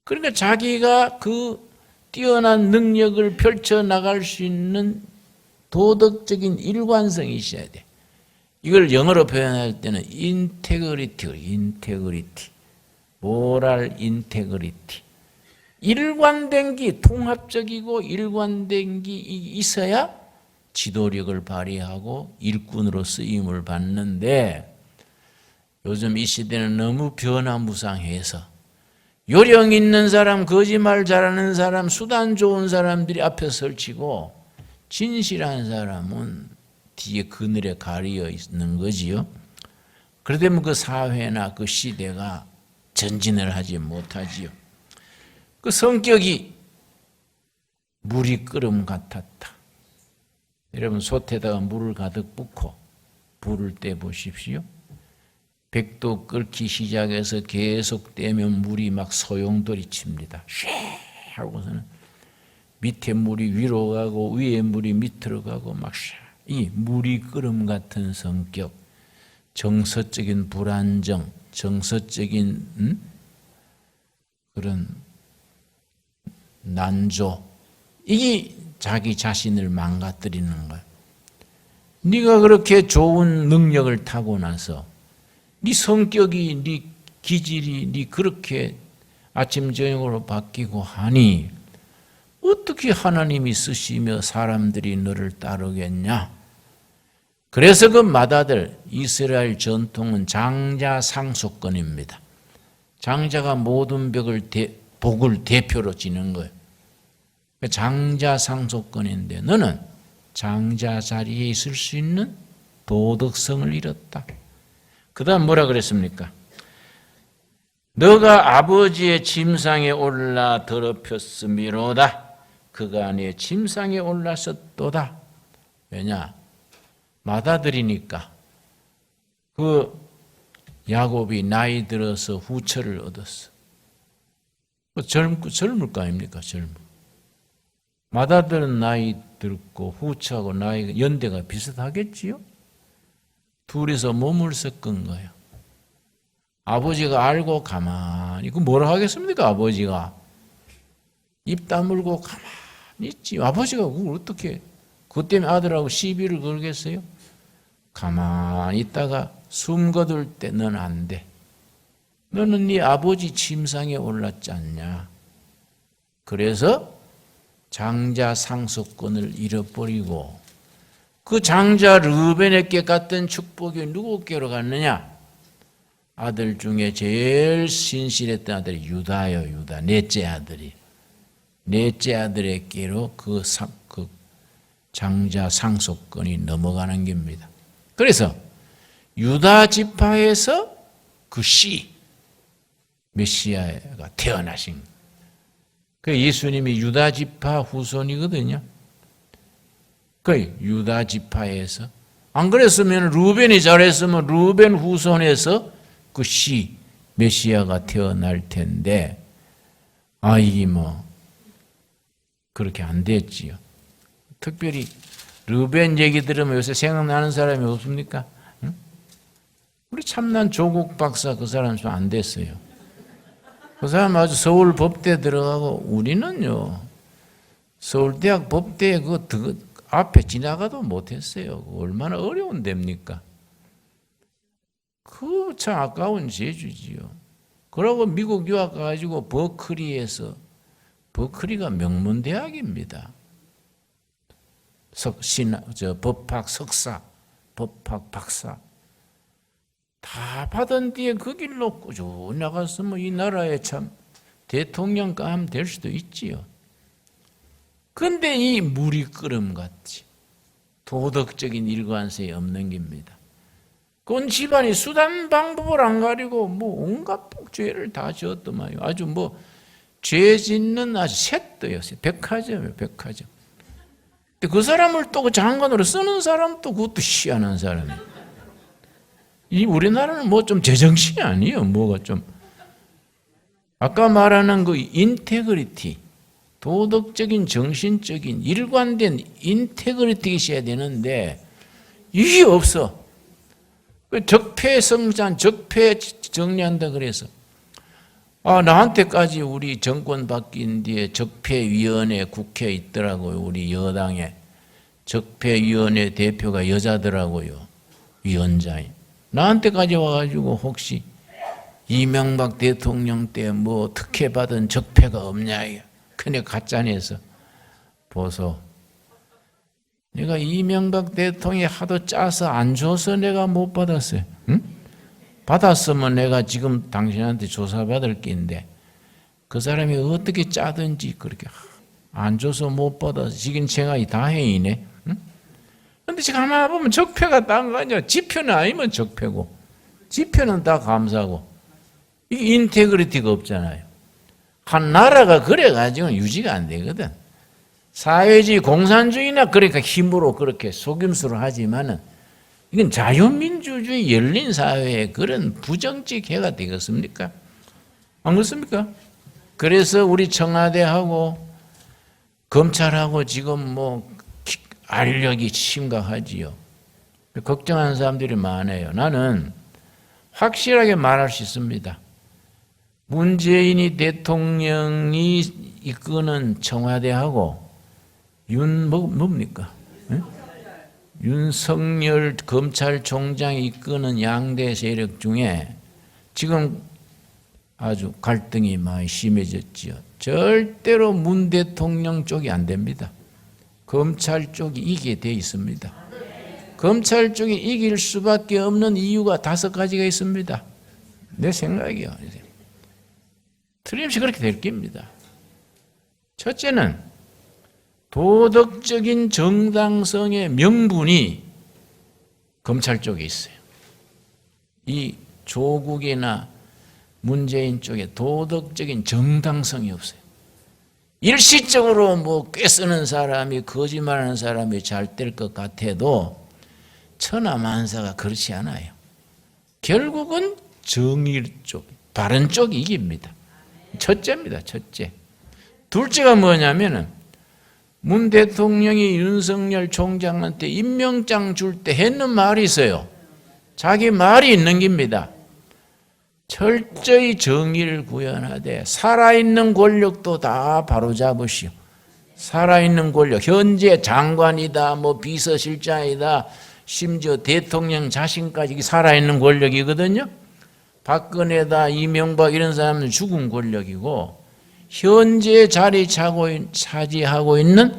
그러니까 자기가 그 뛰어난 능력을 펼쳐나갈 수 있는 도덕적인 일관성이 있어야 돼. 이걸 영어로 표현할 때는 인테그리티, 모랄 인테그리티. 일관된 게, 통합적이고 일관된 게 있어야 지도력을 발휘하고 일꾼으로 쓰임을 받는데, 요즘 이 시대는 너무 변화무쌍해서 요령 있는 사람, 거짓말 잘하는 사람, 수단 좋은 사람들이 앞에 설치고 진실한 사람은 뒤에 그늘에 가리어 있는 거지요. 그러면 그 사회나 그 시대가 전진을 하지 못하지요. 그 성격이 물이 끓음 같았다. 여러분, 솥에다가 물을 가득 붓고 불을 떼 보십시오. 100도 끓기 시작해서 계속 떼면 물이 막 소용돌이 칩니다. 쉐 하고서는 밑에 물이 위로 가고 위에 물이 밑으로 가고 막 이 물이 끓음 같은 성격, 정서적인 불안정, 정서적인 그런 난조, 이게 자기 자신을 망가뜨리는 거예요. 네가 그렇게 좋은 능력을 타고나서 네 성격이, 네 기질이 네 그렇게 아침 저녁으로 바뀌고 하니 어떻게 하나님이 쓰시며 사람들이 너를 따르겠냐? 그래서 그 맏아들, 이스라엘 전통은 장자 상속권입니다. 장자가 모든 복을 대표로 지는 거예요. 장자 상속권인데 너는 장자 자리에 있을 수 있는 도덕성을 잃었다. 그 다음 뭐라 그랬습니까? 너가 아버지의 침상에 올라 더럽혔음이로다. 그가 네 침상에 올랐었도다. 왜냐? 맏아들이니까 그 야곱이 나이 들어서 후처를 얻었어. 젊을 거 아닙니까? 맏아들은 나이 들고 후처하고 나이 연대가 비슷하겠지요? 둘이서 몸을 섞은 거예요. 아버지가 알고 가만히, 그 뭐라 하겠습니까? 아버지가 입 다물고 가만히 있지. 아버지가 그걸 어떻게, 그것 때문에 아들하고 시비를 걸겠어요? 가만히 있다가 숨 거둘 때 넌 안 돼. 너는 네 아버지 침상에 올랐지 않냐. 그래서 장자 상속권을 잃어버리고 그 장자 르벤에게 갔던 축복이 누구께로 갔느냐? 아들 중에 제일 신실했던 아들이 유다요. 유다, 넷째 아들이. 넷째 아들에게로 그 장자 상속권이 넘어가는 겁니다. 그래서 유다 지파에서 그 씨 메시아가 태어나신. 그 예수님이 유다 지파 후손이거든요. 그 유다 지파에서, 안 그랬으면 루벤이 잘했으면 루벤 후손에서 그 씨 메시아가 태어날 텐데, 이게 뭐 그렇게 안 됐지요. 특별히 루벤 얘기 들으면 요새 생각나는 사람이 없습니까? 응? 우리 참난 조국 박사, 그 사람 좀 안 됐어요. 그 사람 아주 서울 법대 들어가고, 우리는요 서울대학 법대 그 앞에 지나가도 못했어요. 얼마나 어려운 데입니까? 그 참 아까운 제주지요. 그러고 미국 유학 가가지고 버클리에서, 버클리가 명문대학입니다. 법학 석사, 법학 박사 다 받은 뒤에 그 길로 꾸준히 나갔으면 이 나라에 참 대통령감 될 수도 있지요. 근데 이 물이 끓음같이 도덕적인 일관성이 없는 겁니다. 그건 집안이 수단 방법을 안 가리고 뭐 온갖 죄를 다 지었더만요. 아주 뭐 죄 짓는 아주 셋도요. 백화점이에요, 백화점. 근데 그 사람을 또 그 장관으로 쓰는 사람도 그것도 희한한 사람이에요. 이 우리나라는 뭐 좀 제정신이 아니에요. 뭐가 좀. 아까 말하는 그 인테그리티, 도덕적인, 정신적인, 일관된 인테그리티가 있어야 되는데 이게 없어. 적폐성장, 적폐 정리한다 그래서 나한테까지 우리 정권 바뀐 뒤에 적폐위원회 국회에 있더라고요. 우리 여당에 적폐위원회 대표가 여자더라고요. 위원장이. 나한테까지 와가지고 혹시 이명박 대통령 때 뭐 특혜 받은 적폐가 없냐. 그네 가짜내서 보소. 내가 이명박 대통령이 하도 짜서 안 줘서 내가 못 받았어요. 응? 받았으면 내가 지금 당신한테 조사받을 게인데 그 사람이 어떻게 짜든지 그렇게 안 줘서 못 받아서 지금 제가 이 다행이네. 응? 근데 지금 가만 보면 적폐가 딴 거 아니야. 지표는 아니면 적폐고 지표는 다 감사고 이게 인테그리티가 없잖아요. 한 나라가 그래가지고 유지가 안 되거든. 사회주의 공산주의나 그러니까 힘으로 그렇게 속임수를 하지만은 이건 자유민주주의 열린 사회의 그런 부정직해가 되겠습니까? 안 그렇습니까? 그래서 우리 청와대하고 검찰하고 지금 뭐 알력이 심각하지요. 걱정하는 사람들이 많아요. 나는 확실하게 말할 수 있습니다. 문재인이 대통령이 이끄는 청와대하고 뭡니까? 네? 윤석열 검찰총장이 이끄는 양대 세력 중에 지금 아주 갈등이 많이 심해졌지요. 절대로 문 대통령 쪽이 안 됩니다. 검찰 쪽이 이기게 돼 있습니다. 검찰 쪽이 이길 수밖에 없는 이유가 5가지가 있습니다. 내 생각이요. 틀림없이 그렇게 될 겁니다. 첫째는 도덕적인 정당성의 명분이 검찰 쪽에 있어요. 이 조국이나 문재인 쪽에 도덕적인 정당성이 없어요. 일시적으로 뭐 꿰쓰는 사람이 거짓말하는 사람이 잘 될 것 같아도 천하만사가 그렇지 않아요. 결국은 정의 쪽, 바른 쪽이 이깁니다. 첫째입니다. 첫째. 둘째가 뭐냐면은 문 대통령이 윤석열 총장한테 임명장 줄 때 했는 말이 있어요. 자기 말이 있는 겁니다. 철저히 정의를 구현하되 살아있는 권력도 다 바로잡으시오. 살아있는 권력, 현재 장관이다, 뭐 비서실장이다, 심지어 대통령 자신까지 살아있는 권력이거든요. 박근혜다, 이명박 이런 사람은 죽은 권력이고 현재 차지하고 있는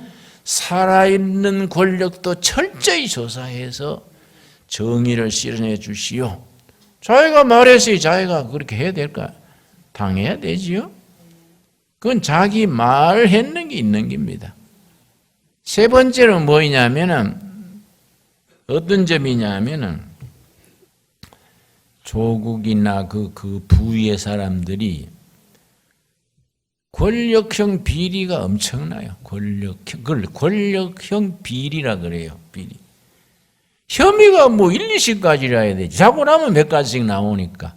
살아있는 권력도 철저히 조사해서 정의를 실현해 주시오. 자기가 말했으니 자기가 그렇게 해야 될까? 당해야 되지요. 그건 자기 말했는 게 있는 겁니다. 세 번째는 뭐냐면은 어떤 점이냐면은 조국이나 그 부위의 사람들이 권력형 비리가 엄청나요. 그걸 권력형 비리라 그래요. 비리. 혐의가 뭐 1, 2시까지라 해야 되지. 자고 나면 몇 가지씩 나오니까.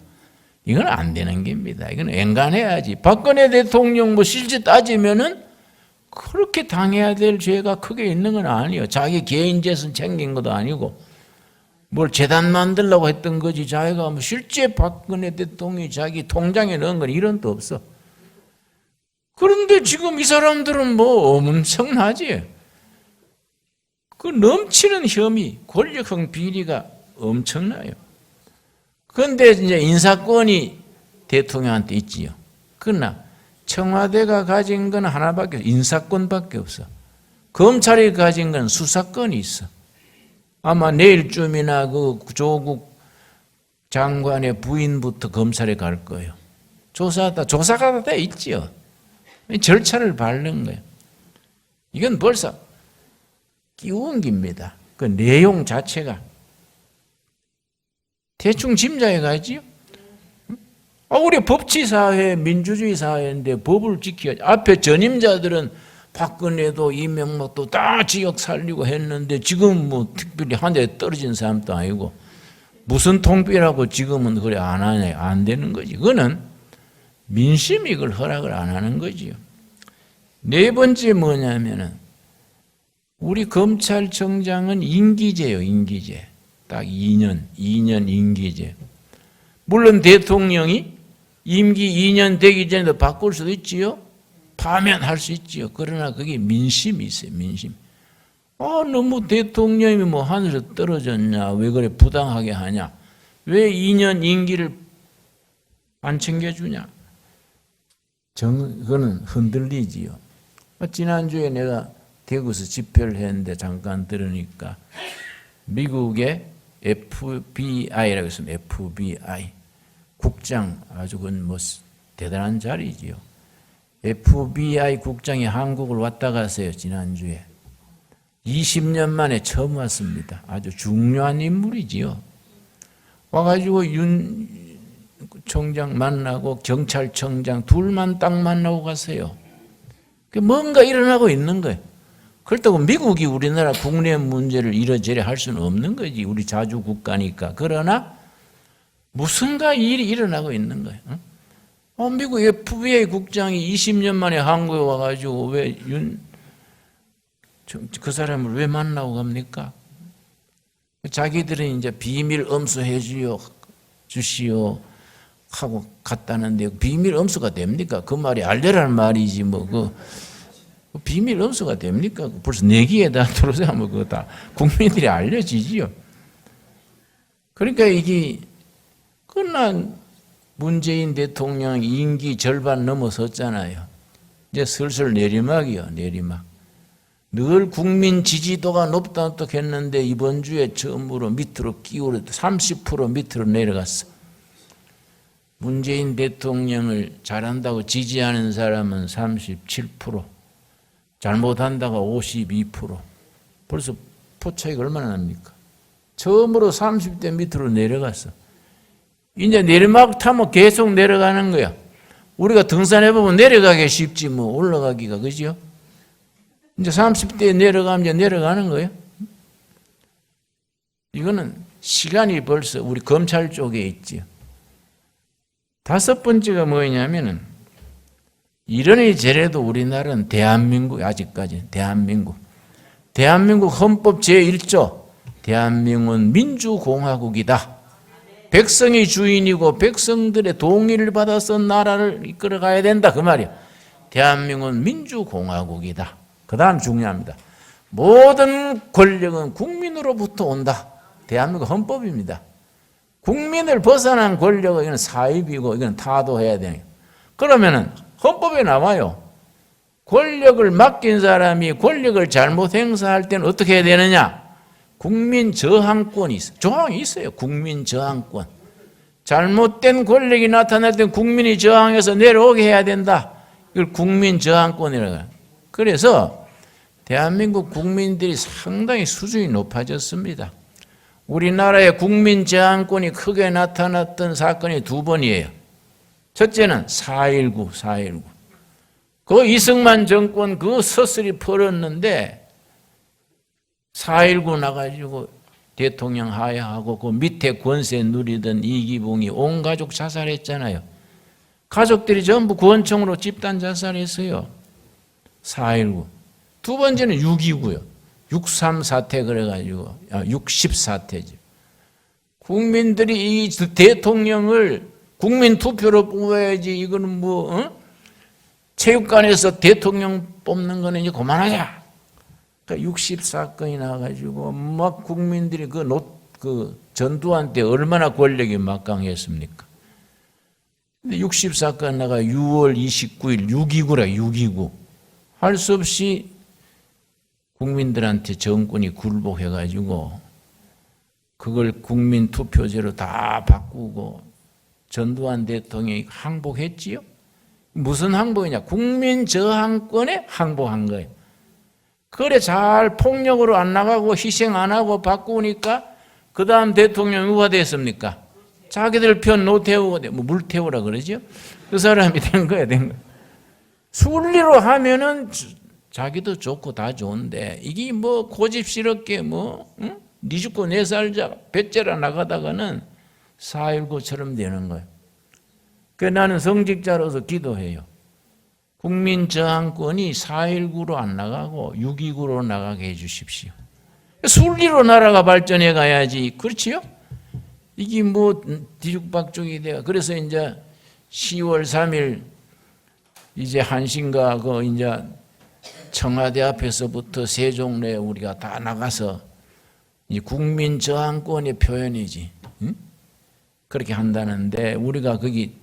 이건 안 되는 겁니다. 이건 엔간해야지. 박근혜 대통령 뭐 실제 따지면은 그렇게 당해야 될 죄가 크게 있는 건 아니에요. 자기 개인 재산 챙긴 것도 아니고 뭘 재단 만들려고 했던 거지. 자기가 뭐 실제 박근혜 대통령이 자기 통장에 넣은 건 이런 도 없어. 그런데 지금 이 사람들은 뭐 엄청나지. 그 넘치는 혐의, 권력형 비리가 엄청나요. 그런데 이제 인사권이 대통령한테 있지요. 그러나 청와대가 가진 건 하나밖에 없어. 인사권밖에 없어. 검찰이 가진 건 수사권이 있어. 아마 내일쯤이나 그 조국 장관의 부인부터 검찰에 갈 거예요. 조사가 다 돼 있지요. 절차를 밟는 거예요. 이건 벌써 끼운 겁니다. 그 내용 자체가 대충 짐작해 가지요. 우리 법치사회, 민주주의 사회인데 법을 지켜야지. 앞에 전임자들은 박근혜도 이명박도 다 지역 살리고 했는데 지금 뭐 특별히 한 대 떨어진 사람도 아니고 무슨 통비라고 지금은 그래 안 하냐. 안 되는 거지. 그거는 민심이 이걸 허락을 안 하는 거지요. 네 번째 뭐냐면은 우리 검찰청장은 임기제요, 임기제. 딱 2년 임기제. 물론 대통령이 임기 2년 되기 전에도 바꿀 수도 있지요. 파면할 수 있지요. 그러나 그게 민심이 있어요, 민심. 너무 대통령이 뭐 하늘에서 떨어졌냐, 왜 그래 부당하게 하냐, 왜 2년 임기를 안 챙겨주냐. 그거는 흔들리지요. 지난주에 내가 대구에서 집회를 했는데 잠깐 들으니까 미국의 FBI라고 했습니다. FBI 국장 아주 그건 뭐 대단한 자리지요. FBI 국장이 한국을 왔다 갔어요. 지난주에 20년 만에 처음 왔습니다. 아주 중요한 인물이지요. 와가지고 윤 총장 만나고 경찰청장 둘만 딱 만나고 갔어요. 뭔가 일어나고 있는 거예요. 그렇다고 미국이 우리나라 국내 문제를 이러저러 할 수는 없는 거지. 우리 자주 국가니까. 그러나 무슨가 일이 일어나고 있는 거예요. 미국 FBI 국장이 20년 만에 한국에 와가지고 왜 그 사람을 왜 만나고 갑니까? 자기들은 이제 비밀 엄수해 주시오 하고 갔다는데 비밀 엄수가 됩니까? 그 말이 알려라는 말이지 뭐 그 비밀 엄수가 됩니까? 벌써 내기에다 들어서면 그거 다 국민들이 알려지지요. 그러니까 이게 끝난 문재인 대통령 임기 절반 넘어섰잖아요. 이제 슬슬 내리막이요, 내리막. 늘 국민 지지도가 높다 했는데 이번 주에 처음으로 밑으로 기울어 30% 밑으로 내려갔어. 문재인 대통령을 잘한다고 지지하는 사람은 37%, 잘못한다고 52%. 벌써 포차이가 얼마나 납니까? 처음으로 30대 밑으로 내려갔어. 이제 내리막 타면 계속 내려가는 거야. 우리가 등산해보면 내려가기 쉽지 뭐 올라가기가, 그죠? 이제 30대에 내려가면 이제 내려가는 거예요. 이거는 시간이 벌써 우리 검찰 쪽에 있지요. 다섯 번째가 뭐냐면은 이러니 저래도 우리나라는 대한민국, 아직까지 대한민국 헌법 제1조 대한민국은 민주공화국이다. 백성이 주인이고 백성들의 동의를 받아서 나라를 이끌어가야 된다 그 말이야. 대한민국은 민주공화국이다. 그 다음 중요합니다. 모든 권력은 국민으로부터 온다. 대한민국 헌법입니다. 국민을 벗어난 권력은 이건 사입이고 이건 타도해야 돼요. 그러면은 헌법에 나와요. 권력을 맡긴 사람이 권력을 잘못 행사할 때는 어떻게 해야 되느냐? 국민 저항권이 있어요. 조항이 있어요. 국민 저항권. 잘못된 권력이 나타날 때 국민이 저항해서 내려오게 해야 된다. 이걸 국민 저항권이라고 해요. 그래서 대한민국 국민들이 상당히 수준이 높아졌습니다. 우리나라의 국민 저항권이 크게 나타났던 사건이 두 번이에요. 첫째는 4.19. 그 이승만 정권 그 서슬이 풀었는데 4.19 나가지고 대통령 하야하고 그 밑에 권세 누리던 이기붕이 온 가족 자살했잖아요. 가족들이 전부 구원청으로 집단 자살했어요. 4.19. 두 번째는 6.29요. 6.3 사태 그래가지고 60 사태죠. 국민들이 이 대통령을 국민 투표로 뽑아야지 이거는 체육관에서 대통령 뽑는 거는 이제 그만하자. 그러니까 60 사건이 나가지고 막 국민들이 그 전두환 때 얼마나 권력이 막강했습니까? 근데 60 사건 나가 6월 29일 6.29라 6.29 할 수 없이 국민들한테 정권이 굴복해가지고 그걸 국민 투표제로 다 바꾸고 전두환 대통령이 항복했지요. 무슨 항복이냐? 국민 저항권에 항복한 거예요. 그래 잘 폭력으로 안 나가고 희생 안 하고 바꾸니까 그 다음 대통령이 누가 됐습니까? 자기들 편 노태우가 물태우라 그러죠. 그 사람이 된 거야. 순리로 하면은 자기도 좋고 다 좋은데 이게 고집스럽게 니 죽고 내 살자 배째라 나가다가는 4.19처럼 되는 거예요. 그래서 나는 성직자로서 기도해요. 국민 저항권이 4.19로 안 나가고 6.29로 나가게 해 주십시오. 순리로 나라가 발전해 가야지. 그렇지요? 이게 뒤죽박죽이 돼요. 그래서 이제 10월 3일 이제 한신가 이제 청와대 앞에서부터 세종로에 우리가 다 나가서 이 국민 저항권의 표현이지. 응? 그렇게 한다는데 우리가 거기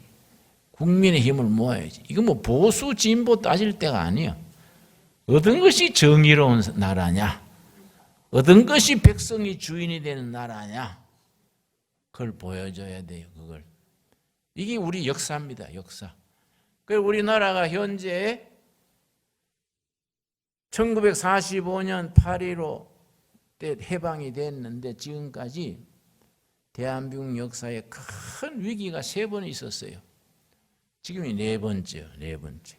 국민의 힘을 모아야지. 이거 보수 진보 따질 때가 아니야. 어떤 것이 정의로운 나라냐? 어떤 것이 백성이 주인이 되는 나라냐? 그걸 보여줘야 돼요. 그걸. 이게 우리 역사입니다. 역사. 그래서 우리나라가 현재 1945년 8.15 때 해방이 됐는데 지금까지 대한민국 역사에 큰 위기가 3번 있었어요. 지금이 4번째요. 4번째.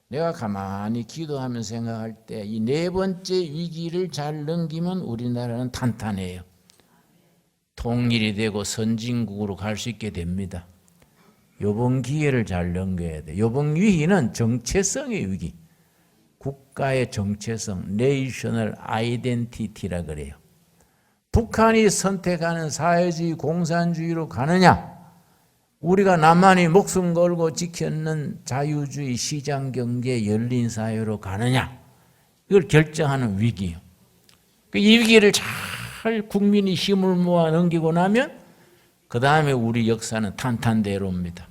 내가 가만히 기도하면서 생각할 때 이 4번째 위기를 잘 넘기면 우리나라는 탄탄해요. 통일이 되고 선진국으로 갈 수 있게 됩니다. 이번 기회를 잘 넘겨야 돼요. 이번 위기는 정체성의 위기. 국가의 정체성, 내셔널 아이덴티티라 그래요. 북한이 선택하는 사회주의 공산주의로 가느냐, 우리가 나만이 목숨 걸고 지켰는 자유주의 시장경제 열린 사회로 가느냐, 이걸 결정하는 위기예요. 이 위기를 잘 국민이 힘을 모아 넘기고 나면 그 다음에 우리 역사는 탄탄대로입니다.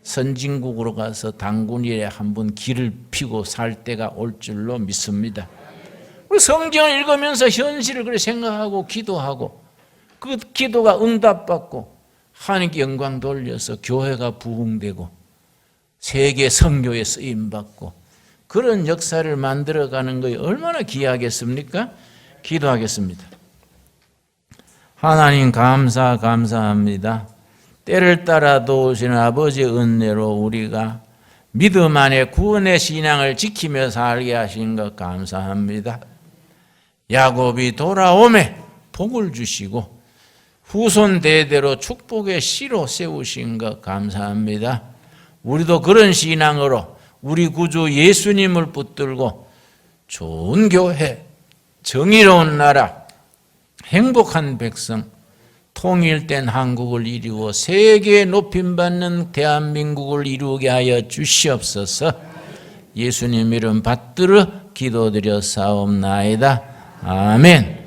선진국으로 가서 단군일에 한번 길을 피고 살 때가 올 줄로 믿습니다. 우리 성경을 읽으면서 현실을 그렇게 생각하고 기도하고 그 기도가 응답받고 하나님께 영광 돌려서 교회가 부흥되고 세계 선교에 쓰임받고 그런 역사를 만들어가는 것이 얼마나 귀하겠습니까? 기도하겠습니다. 하나님 감사합니다. 때를 따라 도우시는 아버지의 은혜로 우리가 믿음 안에 구원의 신앙을 지키며 살게 하신 것 감사합니다. 야곱이 돌아오매 복을 주시고 후손 대대로 축복의 씨로 세우신 것 감사합니다. 우리도 그런 신앙으로 우리 구주 예수님을 붙들고 좋은 교회, 정의로운 나라, 행복한 백성, 통일된 한국을 이루어 세계에 높임받는 대한민국을 이루게 하여 주시옵소서. 예수님 이름 받들어 기도드려 사옵나이다. 아멘.